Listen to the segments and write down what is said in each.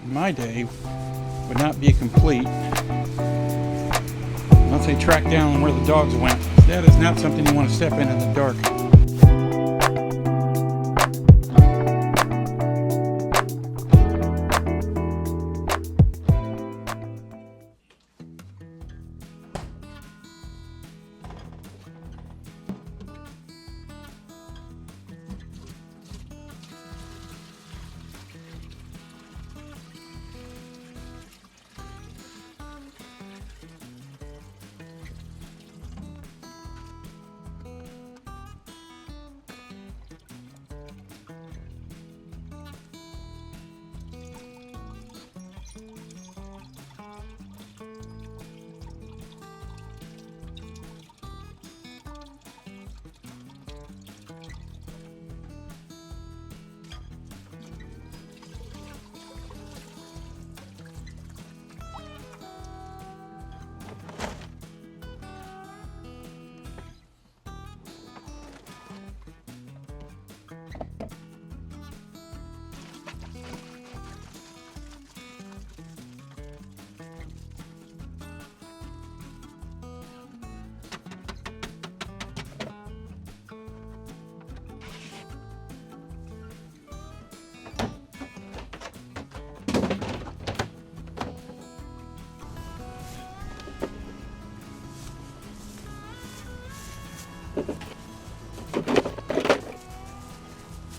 my day would not be complete unless I track down where the dogs went. That is not something you want to step in the dark.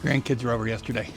Grandkids were over yesterday.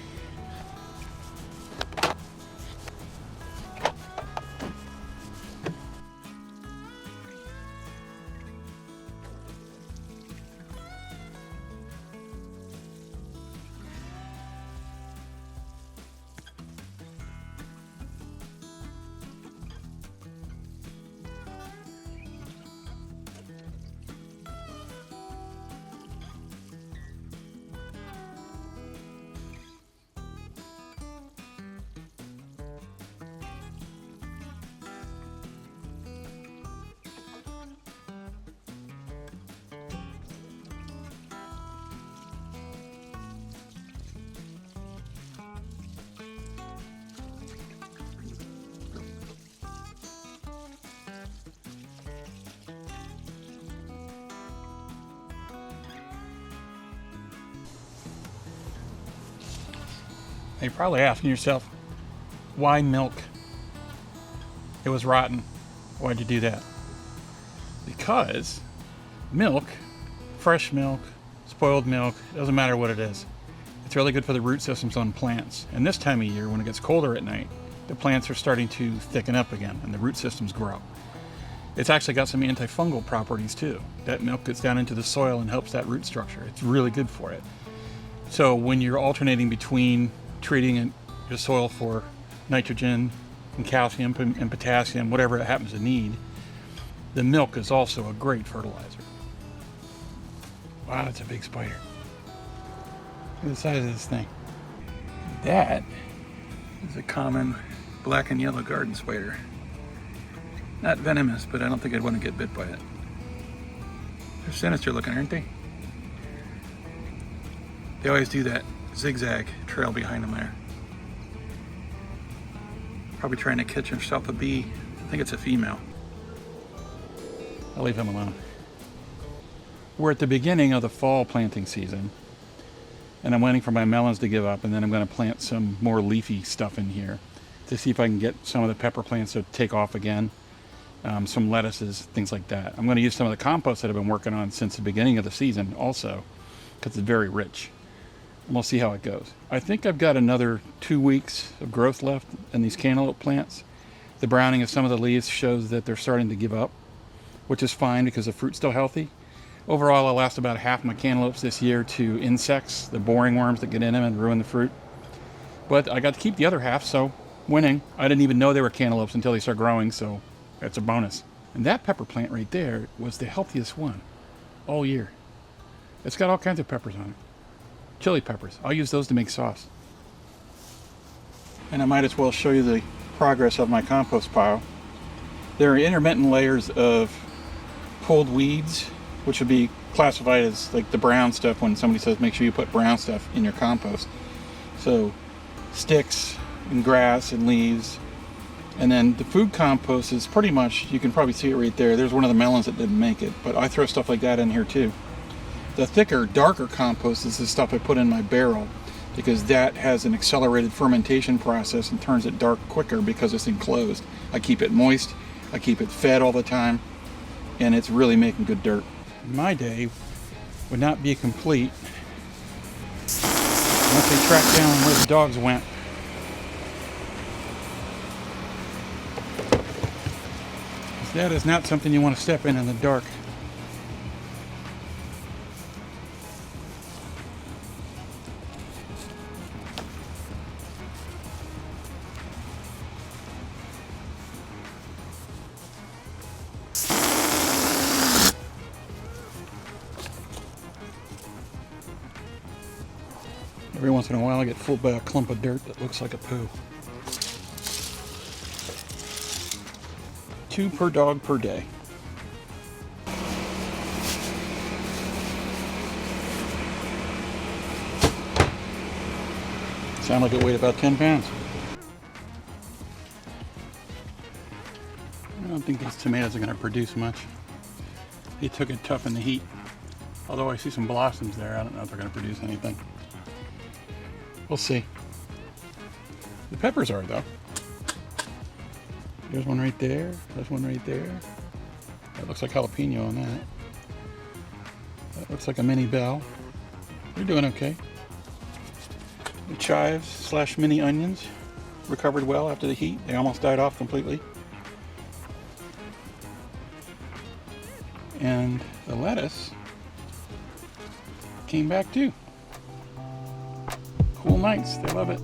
You're probably asking yourself, why milk? It was rotten. Why'd you do that? Because milk, fresh milk, spoiled milk, doesn't matter what it is. It's really good for the root systems on plants. And this time of year, when it gets colder at night, the plants are starting to thicken up again and the root systems grow. It's actually got some antifungal properties too. That milk gets down into the soil and helps that root structure. It's really good for it. So when you're alternating between treating your soil for nitrogen and calcium and potassium, whatever it happens to need, the milk is also a great fertilizer. Wow, that's a big spider. Look at the size of this thing. That is a common black and yellow garden spider. Not venomous, but I don't think I'd want to get bit by it. They're sinister looking, aren't they? They always do that zigzag trail behind them there. Probably trying to catch himself a bee. I think it's a female. I'll leave him alone. We're at the beginning of the fall planting season, and I'm waiting for my melons to give up, and then I'm going to plant some more leafy stuff in here to see if I can get some of the pepper plants to take off again, some lettuces, things like that. I'm going to use some of the compost that I've been working on since the beginning of the season also, because it's very rich. And we'll see how it goes. I think I've got another 2 weeks of growth left in these cantaloupe plants. The browning of some of the leaves shows that they're starting to give up, which is fine because the fruit's still healthy. Overall, I lost about half my cantaloupes this year to insects, the boring worms that get in them and ruin the fruit. But I got to keep the other half, so winning. I didn't even know they were cantaloupes until they start growing, so that's a bonus. And that pepper plant right there was the healthiest one all year. It's got all kinds of peppers on it. Chili peppers. I'll use those to make sauce. And I might as well show you the progress of my compost pile. There are intermittent layers of pulled weeds, which would be classified as like the brown stuff when somebody says make sure you put brown stuff in your compost. So sticks, and grass and leaves. And then the food compost is pretty much, you can probably see it right there. There's one of the melons that didn't make it, but I throw stuff like that in here too. The thicker, darker compost is the stuff I put in my barrel, because that has an accelerated fermentation process and turns it dark quicker because it's enclosed. I keep it moist, I keep it fed all the time, and it's really making good dirt. My day would not be complete unless they track down where the dogs went. That is not something you want to step in the dark. Every once in a while I get fooled by a clump of dirt that looks like a poo. 2 per dog per day. Sound like it weighed about 10 pounds. I don't think these tomatoes are going to produce much. They took it tough in the heat. Although I see some blossoms there, I don't know if they're going to produce anything. We'll see. The peppers are, though. There's one right there. There's one right there. That looks like jalapeno on that. That looks like a mini bell. They're doing okay. The chives slash mini onions recovered well after the heat. They almost died off completely. And the lettuce came back too. Cool nights. They love it.